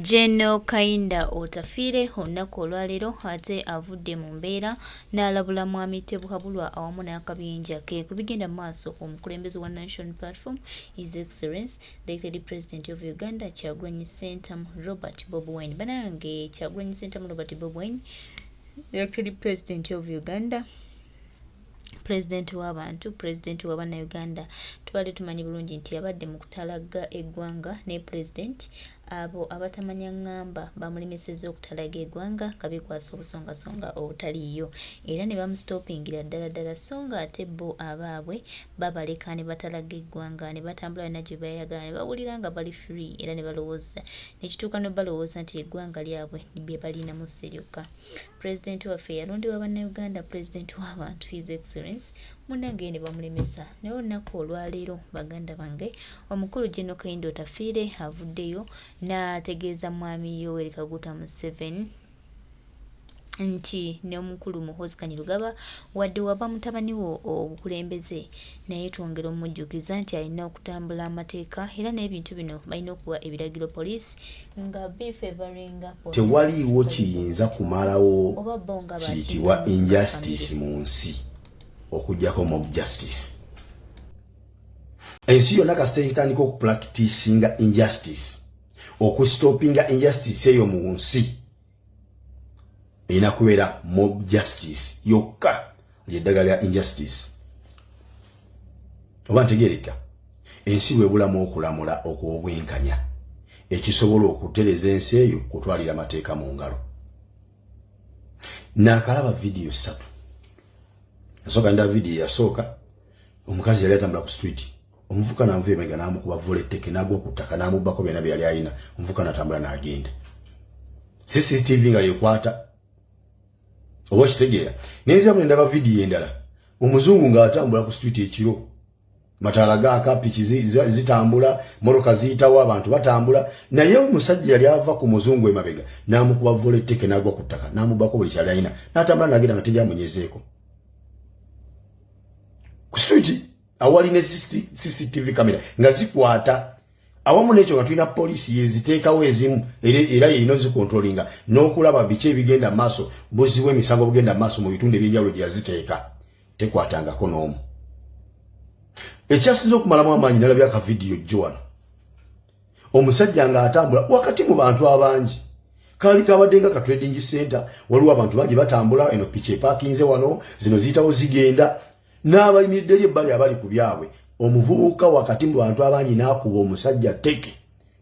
General Kainda Otafiire olunaku olwaleero ate avudde mu mbeera n'alabula Mwami Tebukabulwa awamu n'akabinja ke ku bigenda mu maaso. Omukulembeze wa National Platform His Excellency the Elected President of Uganda Kyagulanyi Ssentamu Robert Bobi Wine. Banange Kyagulanyi Ssentamu Robert Bobi Wine, Elected President of Uganda, President w'abantu, President w'Abannayuganda. Tubadde tumanyi bulungi nti abadde mu kutalaga eggwanga ne President abo abatamanya ngamba bamulemesezza okutalaga eggwanga kabikwasa obusongasonga obutaliiyo era ne bamusitopingira ddala so nga ate bo abaabwe babaleka ne batalaga eggwanga ne batambula na gye bayagala ne bawulira nga bali free era ne balowooza nekituuka ne balowooza nti eggwanga lyabwe bye balinamu sseryoka. President waffe yalondebwa Bannayuganda, President w'abantu His Excellency munnange ne bamulemesa. Naye olunaku olwaleero baganda bange omukulu General Kainda Otafiire avuddeyo n'ategeeza Mwami Yoweri Kaguta Museveni nti n'omukulu Muhoozi Kainerugaba wadde waba mutabani wo obukulembeze naye twongera omujjukiza nti alina okutambula amateeka era n'ebintu bino balina okuwa ebiragiro poliisi nga bifevaringa tewaliiwo kiyinza kumalawo kiyitibwa injustice mu nsi okujjako mob justice. Ensi yonna kasita etandika okupracticinga injustice, okustopinga injustice eyo mu nsi erina kubeera mob justice yokka lyeddagala lya injustice. Oba ntegereka ensi bwebulamu okulamula okw'obwenkanya ekisobola okutereza ensi eyo kutwalira amateeka mu ngalo. Naakalaba vidiyo 3. Yasooka nda vidiyo yasooka omukazi yali atambula ku street, omuvuka n'amuva emabega n'amukuba vola etteke n'agwa ku ttaka n'amubbako byonna bye yali alina, omuvuka n'atambula n'agenda. CCTV nga yekwata oba kitegeera. Nenzamu ndaba vidiyo endala omuzungu ng'atambula ku street ekiro, mataala gaaka, piki zitambula, mmotoka ziyitawo, abantu batambula, naye omusajja yali ava ku muzungu emabega n'amukuba vola etteke n'agwa ku ttaka n'amubbako buli kyali alina n'atambula n'agenda nga teryamunyezeeko ku street awali ne CCTV kamera nga zikwata. Awamu n'ekyo nga tulina poliisi yeziteekawo ezimu era yeyina zikontrolinga n'okulaba biki ebigenda maaso, buzzi bw'emisango bugenda maaso mu bitundu eby'enjawulo gye yaziteeka, tekwatangako n'omu. Ekyasinze okumalamu amaanyi nalabya akavidiyo jjo wano, omusajja ng'atambula wakati mu bantu abangi, kaali kabadde nga ka trading center, waliwo abantu bangi batambula, eno piki epaakinze wano, zino ziyitawo zigenda, n'abayimiriddeyo ebbali abali ku byabwe. Omuvubuka wakati mu bantu abangi n'akuba omusajja tteke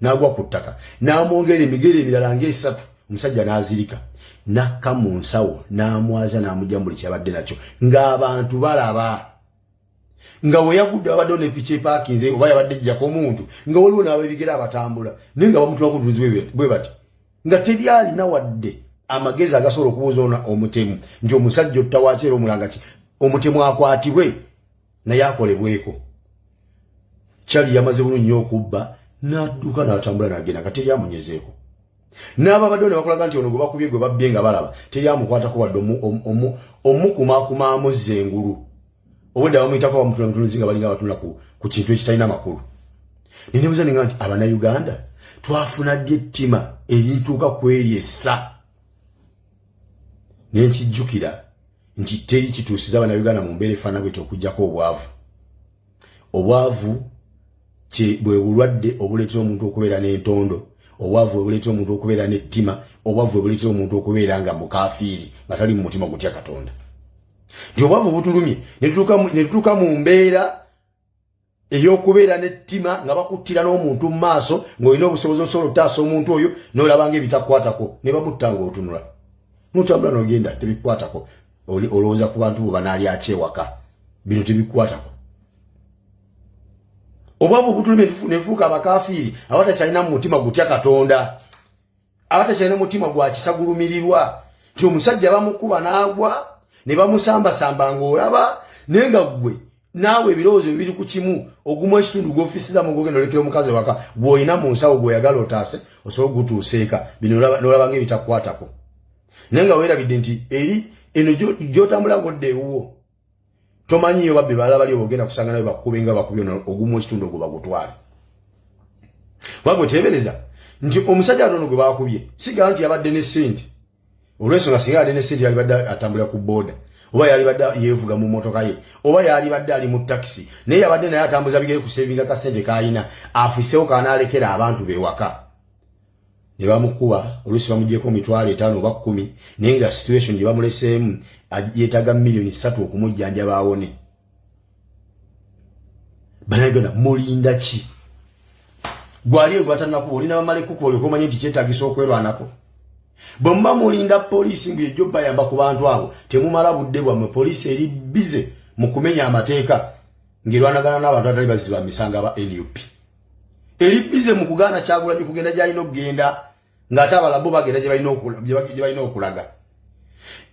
n'agwa ku ttaka, n'amwongera emigere emirala nga3, omusajja n'azirika, n'akka mu nsawo n'amwaza n'amugya mu buli kyabadde nakyo ng'abantu balaba. Nga we yagudde abaddewo ne piki epaakinze oba yabadde ejjako omuntu nga waliwo n'abebigere abatambula naye nga bamutulako butuuzi bwe bati nga teri alina wadde amagezi agasobola okubuuza omutemu nti omusajja ottawakyera omulanga ki omutemu akwatibwe naye akolebweko. Kyali yamaze bulungi okubba n'adduka n'atambula n'agenda nga teri amunyezeeko. N'ababaddewo ne bakulaga nti ono gwe bakubye gwe babbye nga balaba teri amukwatako wadde omukumaakuma amuzza engulu. Obwedda bamuyitako bamutulamutulizi nga balinga batunula ku kintu ekitalina makulu. Nenebuuza ninga nti Abannayuganda twafuna ddi ettima erituuka ku eryessa? Ne nkijjukira nti teri kituusiza Abannayuganda mu mbeera efaana bwetyo okuggyako obwavu. Obwavu bwe bulwadde obuleetera omuntu okubeera n'entondo, obwavu obuleetera omuntu okubeera n'ettima, obwavu obuleetera omuntu okubeera nga mukaafiiri nga tali mu mutima gutya Katonda. Nti obwavu butulumye ne tutuuka mu mbeera ey'okubeera n'ettima nga bakuttira n'omuntu mu maaso ng'olina obusobozi osobola otaasa omuntu oyo n'olabanga ebitakwatako ne bamutta ng'otunula. N'otambula n'ogenda tebikwatako, olowooza ku bantu bo banaali akyewaka, bino tebikwatako. Obwavu butulumye ne fuuka abakaafiiri abatakyalina mu mutima gutya Katonda, abatakyalina mutima gwa kisagulumirirwa, nti omusajja bamukuba n'agwa ne bamusambasamba ng'olaba naye nga ggwe naawe ebirowoozo bibiri ku kimu, ogumu ekitundu gw'ofisizamu ng'ogenda olekera omukazi waka bw'olina mu nsawo gw'oyagala otaase osobole okugutuuseeka, bino n'olaba ng'ebitakwatako. Naye nga weerabidde nti eri eno gy'otambula ng'odda ewuwo tomanyiyo babbe balala bali obogenda kusanga nawe bakube nga bakubye ogumu ekitundu ogwo bagutwale. Wabwe tebereza nti omusajja ono gwe bakubye siga nti yabadde ne sente olw'ensonga singa yali ne sente yali badde atambula ku boda oba yali badde yeevuga mu motoka ye oba yali badde ali mu taxi naye yabadde naye atambuza bigere ku sevinga ka sente k'alina afiseewo kanaalekera abantu beewaka ne bamukuba oluusi bamugyeko mitwalo 5 oba 10 naye nga situation gye bamuleseemu yeetaaga million 3 okumujjanjaba awone. Banayigana mulinda ki gwali gwatanakuba olina bamalekuko olyokomanye nti kyetaagisa okwerwanako bwe muba mulinda poliisi mbu ejjo bayamba ku bantu abo temumala budde bwammwe poliisi eri bize mu kumenya amateeka ng'erwanagana n'abantu abatali baziba misanga aba NUP eri bize mu kugaana Kyagulanyi kugenda gy'alina okugenda ng'ate abalabo bagenda gye balina okulaga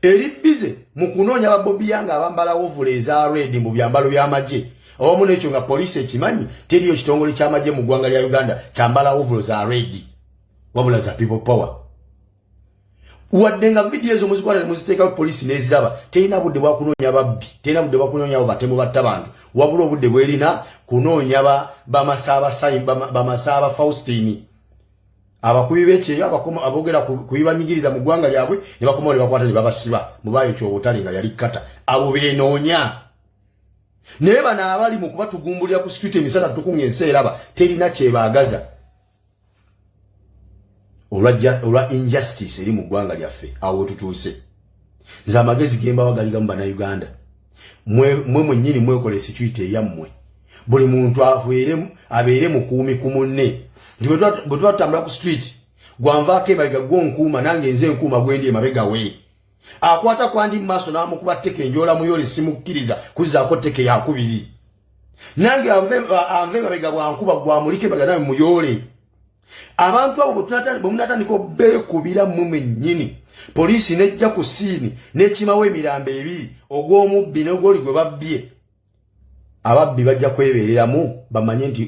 eri bize mu kunoonya Bobi Wine abambala ovula eza red mu byambalo by'amagye owamu n'ekyo nga poliisi ekimanyi teriyo kitongole ky'amagye mu ggwanga lya Uganda kyambala ovula za red wabula za people power wadde nga vidiyo ezo muzikwata ne muziteekawo poliisi n'eziraba terina budde bwa kunoonya babbi terina budde bwa kunoonya abo batemu batta bantu wabula obudde bwerina kunoonya bamasaaba Faustine abakubi b'ekyeyo aboogera kubibanyigiriza mu ggwanga lyabwe ne bakomawo ne bakwata ne babasiba mubaayo ekyobutale nga yali kata abo beenoonya naye bano abali mu kuba tugumbulira ku street emisana tukunga ensi eraba terina kyebaagaza olwa injustice eri mu ggwanga lyaffe awo wetutuuse nze amagezi gemba wagaligamu bannayuganda mwe mwennyini mwekola security eyammwe buli muntu abeere mukuumi ku munne nti bwe twatambula ku street gwanvaako emabega gw'onkuuma nange nze enkuuma gwendi emabega we akwata kwandi mu maaso n'amukuba tteke njoola muyole simukkiriza kuzzaako tteke yakubiri nange anve emabega bwankuba gwamulike emabega nawe muyole abantu abo bwe munatandika beekubira mmwe mwennyini poliisi nejja ku siini n'ekimawo emirambo ebiri ogw'omubbi n'ogwoli gwe babbye ababbi bajja kwebeereramu bamanye nti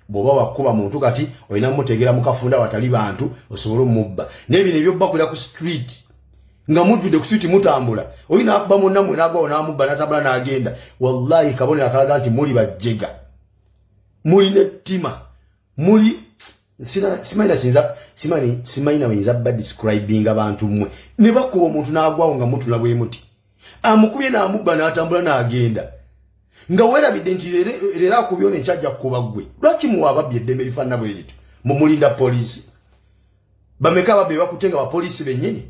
bw'oba wakuba muntu kati olina muteegera mu kafunda watali bantu osobole omubba n'ebino ebyobakulira ku street nga mujjudde ku street mutambula olina akuba munnammwe n'agwawo n'amubba n'atambula n'agenda wallahi kabonero akalaga nti muli bajjega muli n'ettima muli simanyi bayinza badescribing abantu mmwe ne bakuba omuntu n'agwawo nga mutula bwe muti amukubye n'amubba n'atambula n'agenda nga weerabidde nti leero akubye ono ekyajja kukuba ggwe lwaki muwa ababbi eddembe lifaanana bwe lityo mumulinda poliisi bameka ababbi bakutte nga bapoliisi bennyini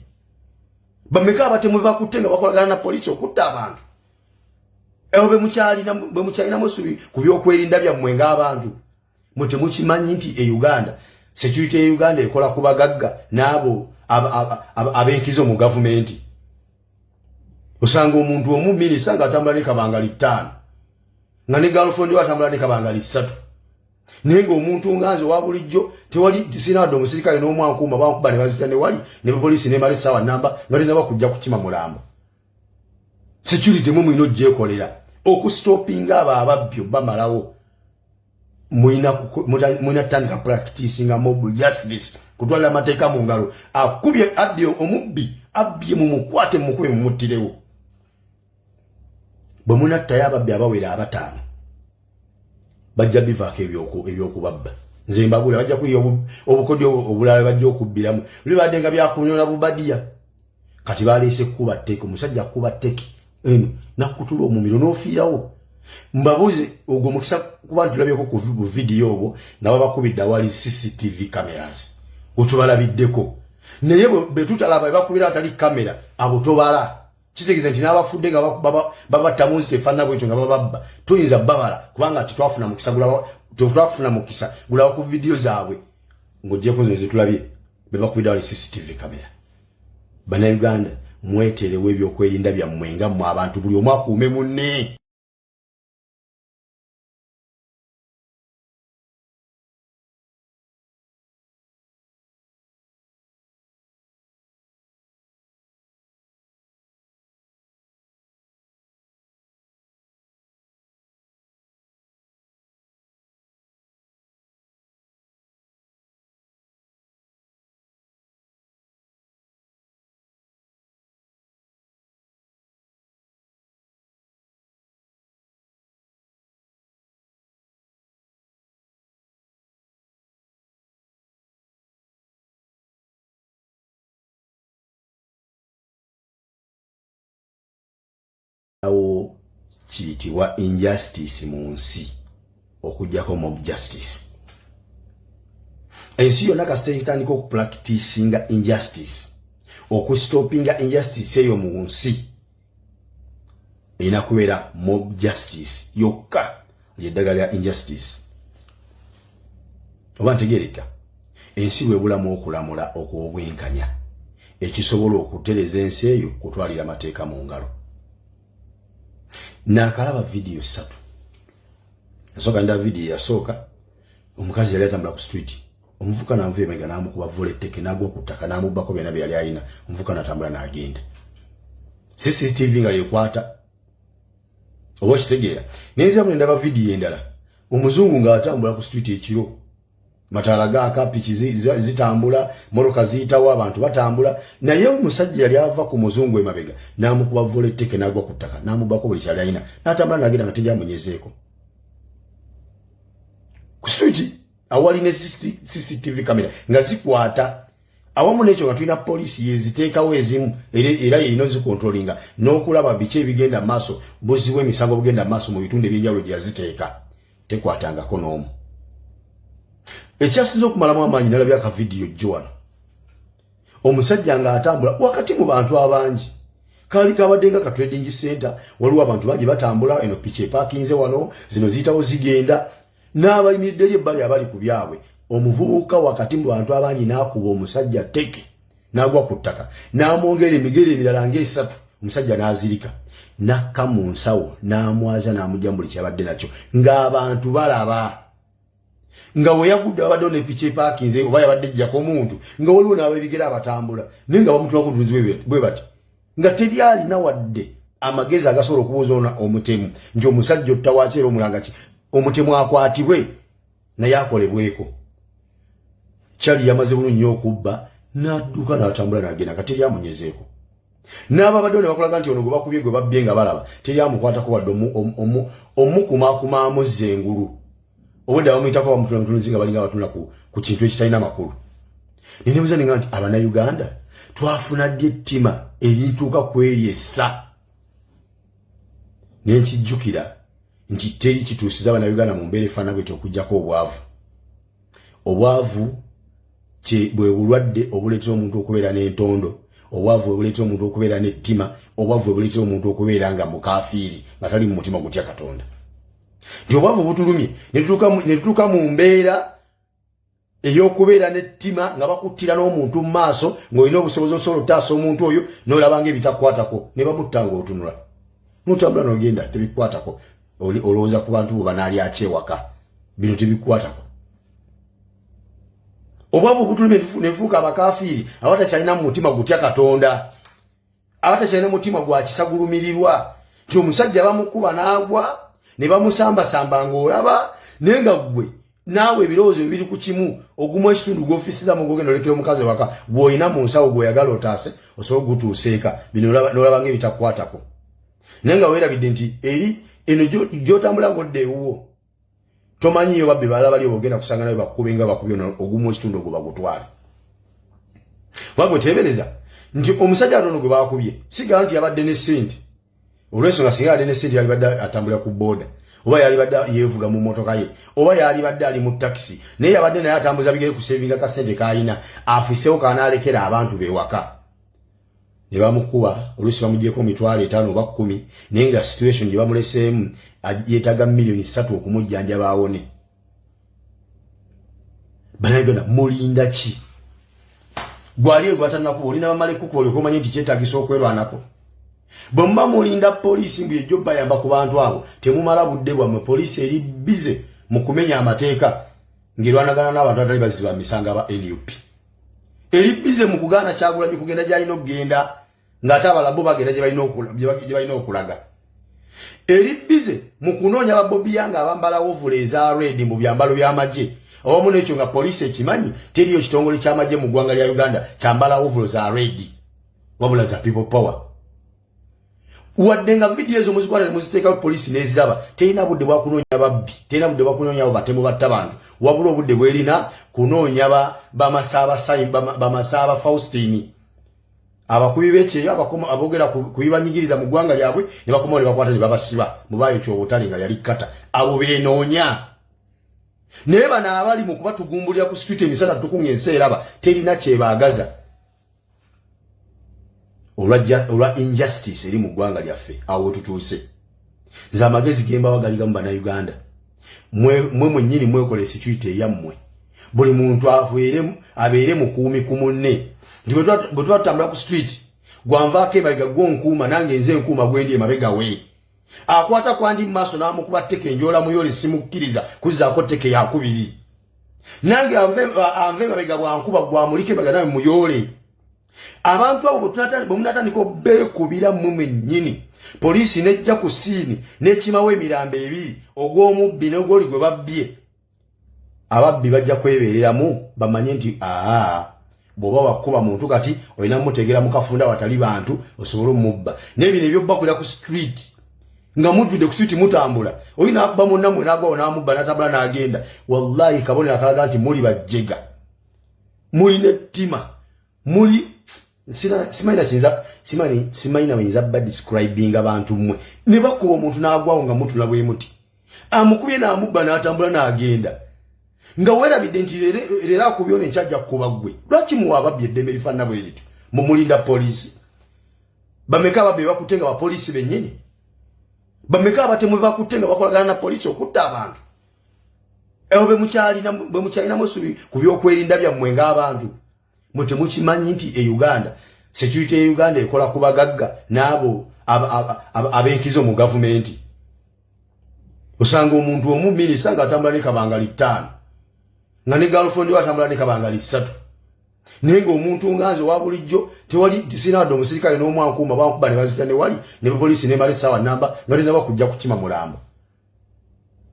bameka abatemu bakutte nga bakolagana na poliisi okutta abantu ebo bwe mukyalinamu essuubi ku byokwerinda byammwe ng'abantu mwe temukimanyi nti e Uganda security e Uganda ekola ku bagagga n'abo ab'enkizo mu gavumenti osanga omuntu omu minisita ng'atambula ne kabangali 5 nga ne girlfriend atambula ne kabangali 3 naye ng'omuntu nganze wa bulijjo tewali sinawadde omusirikale n'omwankuuma bankuba ne bazita ne wali ne poliisi n'emala essaawa namba nga tenaba kujja kukima mulambo security mwe mulina ogyekolera okustopinga abo ababbi bamalawo mulina tandika practice nga mob justice kutwala amateeka mu ngalo akubye abbye omubbi abbye mumukwate mukube mumuttirewo bwe munattayo ababbi abawera 5 bajja bivaako ebyokubabba nze mbagula bajja kuyiya obukodyo obulala bajja okubbiramu buli badde nga byakunyola bubadiya kati baleese kuba tteke omusajja kuba tteke eno nakutula omumiro n'ofiirawo mbabuze ogwo mukisa kuba ntulabyeko ku vidiyo obwo nga babakubidde awali CCTV cameras otubalabiddeko naye bwe tutalaba bakubira atali kamera abo tobala kitegeeza nti n'abafudde nga babatta mu nzita efaanana bwekyo nga bababba tuyinza babala kubanga tetwafuna mukisa gulaba ku vidiyo zaabwe ng'oggyeko zino zetulabye be bakubidde awali CCTV kamera. Bannayuganda mweterewo ebyokwerinda byammwe nga mmwe abantu buli omu akuume munne. kiyitibwa injustice mu nsi okujjako mob justice. Ensi yonna kasita etandika okupracticinga injustice, okustopinga injustice eyo mu nsi, erina kubeera mob justice yokka lyeddagala lya injustice. Oba ntegereka, ensi bwebulamu okulamula okw'obwenkanya ekisobola okutereza ensi eyo kutwalira amateeka mu ngalo. Nakalaba video 3. Nasooka nda video yasooka, omukazi yali atambula ku street, omuvuka n'amuva emabega n'amukuba voleteke n'agwa ku ttaka n'amubbako byonna bye yali alina, omuvuka n'atambula n'agenda. CCTV nga yekwata. Oba kitegeera. Nenza mu ndaba video endala, omuzungu ng'atambula ku street ekiro, mataala gaaka, piki zitambula, moroka ziyitawo, abantu batambula, naye omusajja yali ava ku muzungu emabega n'amukuba voleteke n'agwa ku ttaka n'amubbako buli kyali alina, n'atambula n'agenda nga teryamunyezeeko. Ku street awali ne CCTV kamera nga zikwata, awamu n'ekyo nga tulina poliisi yeziteekawo ezimu era yeyina zikontrolinga n'okulaba biki ebigenda maaso, buzzi bw'emisango bugenda maaso mu bitundu ebyenjawulo gye yaziteeka, tekwatangako n'omu. Ekyasinze okumalamu amaanyi nalabya ka video Joan, omusajja ng'atambula wakati mu bantu abangi, kaali kabadde nga ka trading center, waliwo abantu bangi batambula, eno piki epakinze wano, zino ziyitawo zigenda, n'abayimiriddeyo ebbali abali ku byabwe. Omuvubuka wakati mu bantu abangi n'akuba omusajja teke n'agwa ku ttaka, n'amwongera emigere emirala ng'esatu, omusajja n'azirika, n'akka mu nsawo n'amwaza n'amugya mu buli kyabadde nakyo ng'abantu balaba. Nga we yagudde abadde ne piki epakinze oba yabadde ejjako omuntu nga waliwo n'abebigera abatambula naye nga bamutula ku butuuzi bwe bati, nga teri alina wadde amagezi agasobola okubuuza omutemu nti omusajja ottawaaki era omulanga ki omutemu akwatibwe naye akolebweko. Kyali yamaze bulungi nnyo okubba n'adduka n'atambula n'agenda nga teri amunyezeeko. N'ababadde ne bakulaga nti ono gwe bakubye gwe babbye nga balaba teri amukwatako wadde omukumaakuma amuzza engulu. Obwedda bamuyitako bamutulamutulizi nga balinga abatula ku kintu ekitalina makulu. Nenebuuza ninga nti Abannayuganda twafuna ddi ettima erituuka ku eryessa. Ne nkijjukira nti teri kituusiza Abannayuganda mu mbeera efaana bwetyo okuggyako obwavu. Obwavu bwe bulwadde obuleetera omuntu okubeera n'entondo, obwavu bwe buleetera omuntu okubeera n'ettima, obwavu bwe buleetera omuntu okubeera nga mukaafiiri nga tali mu mutima gutya Katonda. Nti obwavu butulumye ne tutuuka mu mbeera ey'okubeera n'ettima nga bakuttira n'omuntu mu maaso ng'olina obusobozi osobola otaasa omuntu oyo n'olabanga ebitakwatako ne bamutta ng'otunula. N'otambula n'ogenda tebikwatako, olowooza ku bantu bo banaali akyewaka, bino tebikwatako. Obwavu butulumye ne tufuuka abakaafiiri abatakyalina mu mutima gutya Katonda, abatakyalina mutima gwa kisagulumirirwa, nti omusajja bamukuba n'agwa ne bamusambasamba ng'olaba naye nga ggwe naawe ebirowoozo bibiri ku kimu, ogumu ekitundu gw'ofiisizamu gw'ogenda olekera omukazi waka bw'olina mu nsawo gw'oyagala otaase osobola okugutuuseeka, bino n'olaba ng'ebitakwatako. Naye nga weerabidde nti eri eno gy'otambula ng'odda ewuwo tomanyiyo babbe balala bali obogenda kusanga nawe bakube nga bakubye ogumu ekitundu ogwo bagutwale. Wabwe teebereza nti omusajja atono gwe bakubye sigala nti yabadde ne ssente, olw'ensonga singa yabadde ne ssente yalibadde atambula ku booda, oba yalibadde yeevuga mu mmotoka ye, oba yalibadde ali mu takisi, naye yabadde naye atambuza bigere ku sevinga ka ssente k'alina, afiseewo kanaalekera abantu beewaka. Ne bamukuba oluusi bamugyeko 5,000 oba 10, naye nga situation gye bamuleseemu yeetaaga $3,000,000 okumujjanjaba awone. Bannayuganda mulinda ki? Gwali egwatannakuba olina bamala ekkukuba olyoke omanye nti kyetaagisa okwerwanako. Bwe muba mulinda poliisi mbu ejjo bayamba ku bantu abo temumala budde bwammwe. Poliisi eri bize mu kumenya amateeka ng'erwanagana n'abantu abatali baziba misanga ba NUP. Eri bize mu kugaana Kyagulanyi kugenda gy'alina okugenda ng'ate abalabo bagenda gye balina okulaga. Eri bize mu kunoonya Bobi Wine abambala ovula eza red mu byambalo by'amagye. Owamu n'ekyo nga poliisi ekimanyi teriyo kitongole ky'amagye mu ggwanga lya Uganda kyambala ovula za red wabula za people power. Wadde nga video ezo muzikwata ne muziteekawo poliisi n'eziraba, terina budde bwa kunoonya babbi, terina budde bwa kunoonya abo batemu batta bantu, wabula obudde bwerina kunoonya bamasaaba Faustini abakubi b'ekyeyo abogera kubibanyigiriza mu ggwanga lyabwe ne bakoma ne bakwata ne babasiba mubayo kyobutale nga yali kata abo beenoonya naye bano abali mu kubatugumbulira ku street emisana tukunga ensi eraba terina kyebaagaza olwa injustice eri mu ggwanga lyaffe awo tutuuse nze amagezi gemba wagaligamu bannayuganda mwe mwennyini mwekole security eyammwe buli muntu abeere mukuumi ku munne nti bwe twatambula ku street gwanvaako emabega gw'onkuuma nange nze enkuuma gwendi emabega we akwata kwandi mu maaso n'amukuba tteke enjoola muyole simukkiriza kuzzaako tteke yakubiri nange anve emabega bwankuba gwamulike emabega nawe muyole abantu abo bwe munatandika obbeekubira mmwe mwennyini poliisi nejja ku siini n'ekimawo emirambo ebiri ogw'omubbi n'ogwoli gwe babbye ababbi bajja kwebeereramu bamanye nti bw'oba wakuba muntu kati olina muteegera mu kafunda watali bantu osobole omubba n'ebino ebyobbakulira ku street nga mujjudde ku street mutambula olina akuba munnammwe n'agwawo n'amubba n'atambula n'agenda wallahi kabonero akalaga nti muli bajjega muli n'ettima muli simanyi bayinza badescribing abantu mmwe ne bakuba omuntu n'agwawo nga mutula bwe muti amukubye n'amubba n'atambula n'agenda nga werabidde nti leero akubye ono ekyajja kukuba ggwe lwaki muwa ababbi eddembe lifaanana bwe lityo mumulinda poliisi bameka ababbi bakutte nga bapoliisi bennyini bameka abatemu bakutte nga bakolagana na poliisi okutta abantu ebo bwe mukyalinamu essubi ku byokwerinda byammwe ng'abantu mwe temukimanyi nti e Uganda security e Uganda ekola ku bagagga n'abo ab'enkizo mu gavumenti osanga omuntu omu minisita ng'atambula ne kabangali 5 nga ne girlfriend watambula ne kabangali 3 naye ng'omuntu nganze owa bulijjo tewali sinawadde omusirikale n'omwankuuma bankuba ne bazita ne wali ne poliisi n'emala essaawa namba nga tenaba kujja kukima mulamba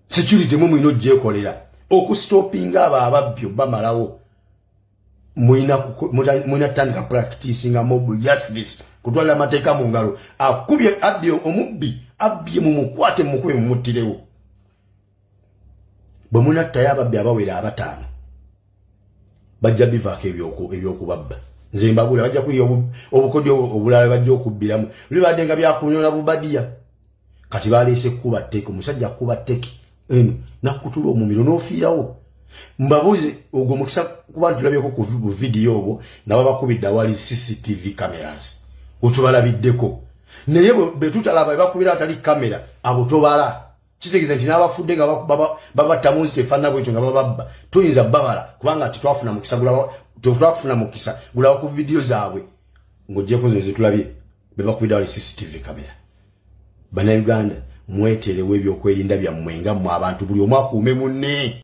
security mwe mulina ogyekolera okusitopinga abo ababbi bamalawo mwina tandika practice nga mob justice kutwala amateeka mu ngalo akubye abbye omubbi abbye mumukwate mukube mumuttirewo bwe munattayo ababbi abawera 5 bajja bivaako ebyokubabba nze mbagula bajja kuyiya obukodyo obulala bajja okubbiramu buli badde nga byakunyola bubadiya kati baleese kuba tteke omusajja kuba tteke eno nakutula omumiro n'ofiirawo mbabuze ogwo mukisa kuba ntulabyeko ku vidiyo obwo nabo bakubidde awali CCTV cameras otubalabiddeko naye bwe tutalaba bakubira atali kamera abo tobala kitegeeza nti n'abafudde nga babatta mu Stefana bwekyo nga bababba tuyinza babala kubanga titwafuna mukisa gulawa ku vidiyo zaabwe ng'ogyeko zo zetulabye be bakubidde awali CCTV camera. Bannayuganda mweterewo ebyokwerinda byammwe nga mmwe abantu buli omu akuume munne.